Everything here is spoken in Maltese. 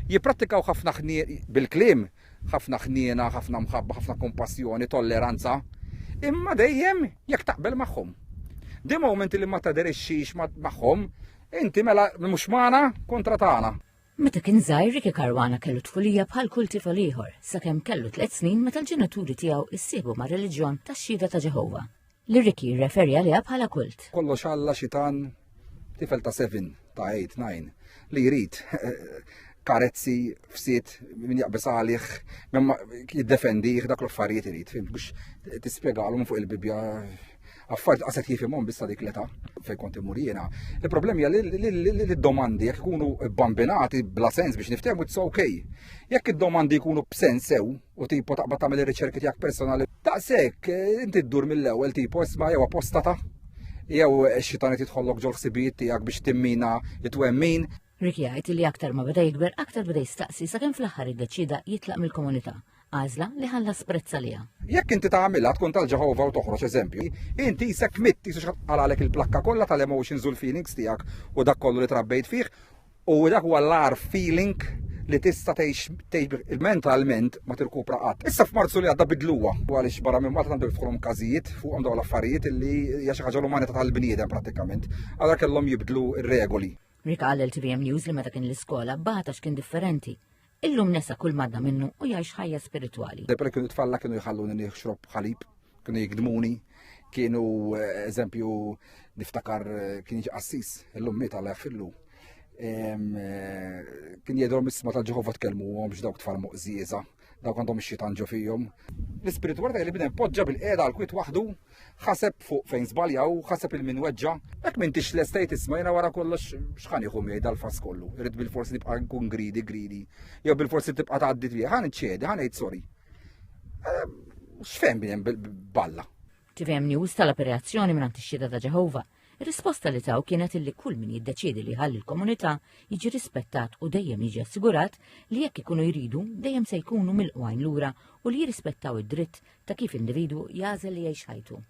Jipprattikaw ħafna bil-kliem, ħafna ħniena, ħafna mħabba, ħafna kompassjoni, tolleranza, imma dejjem jekk taqbel magħhom. Di moment li ma taderixxix magħhom, inti mela mhux magħna kontra tagħna. Meta kien żgħir Ricky Caruana kellu tfulija bħal kull tifel ieħor, sakemm kellu 3 snin meta l-ġenituri tiegħu issiebu ma' reliġjon tax-Xhieda ta' Ġehovah. Li Ricky referi għaliha bħala kult. Kollox Alla xitan tifel ta' 7, ta' 8, 9 li jrid karezzi fsiet min jaqbes għalih, jiddefendih dak l-affarijiet irid, fimt, biex tispjegalhom fuq il-Bibja affarijiet qaset jifhimhom bissa dik l-età fejn kont imur jiena. Il-problemi hija li d-domandi jekk ikunu bambinati bla sens biex niftehmu it's okay. Jekk id-domandi jkunu b'sens sew u tipo taqbad tagħmel ir-riċerki tiegħek personali, daqshekk inti ddur mill-ewwel tipo isma' jew apostata jew x-xitani tidħollok ġol ħsibijiet tiegħek biex timmina jitwemmin. Ricky jgħid li aktar ma beda jikber, aktar beda jistaqsi sakemm fl-aħħar iddeċida jitlaq mill-komunità. Għażla li ħallas prezz għaliha. Jekk inti tagħmilha tkun tal-Ġehovah u toħroġ eżempju, inti isek mitt għalek il-plakka kollha tal-emotions u l-feelings tiegħek u dak kollu li trabbejt fih u dak huwa l-ar feeling li tista' tgħix mentalment ma tirkupra qatt. Issa f'Marzu li għadda bidluha għaliex barra minn Malta għandu jifħolhom każijiet fuqhom dawn l-affarijiet li hija xi ħaġa l-umanità tal-bniedem prattikament. Allura kellhom jibdlu r-regoli. Rick qal l-TVM News li meta kien l-iskola bagħatax kien differenti. Illum nesa kull madda minnu u jgħix ħajja spiritwali. Depre kienu tfalla kienu jħalluni nixrob ħalib, kienu jgdmuni, kienu eżempju niftakar kien jiġi qassis, illum miet Alla jaħfirlu. Kien jgħidhom isma' tal-Ġehovah tkellmuhom biex dawk tfal moqżiża, dawk għandhom ix-xitan ġo fihom. L-ispiritualità li bidem poġġa bil-qiegħda għal kwiet waħdu, ħaseb fuq fejn żbaljaw, ħaseb il-minweġġa. Hekk m'intix l-estate isma' jiena wara kollox x'ħan jieħu miegħi dal-fass kollu. Irid bil-forsi tibqa' nkun greedy, jew bil-forsi tibqa' tgħaddi twieħ, ħan iċċedi, ħan ngħid sorry. X'fehm bien balla. TVM News talab reazzjoni minn Xhieda ta' Ġehovah. Ir-risposta li taw kienet illi kull min jiddeċiedi li ħalli l-komunità jiġi rispettat u dejjem jiġi assigurat li jekk ikunu jridu dejjem se jkunu milqwajn lura u li jirrispettaw id-dritt ta' kif individwu jażel li jgħix ħajtu.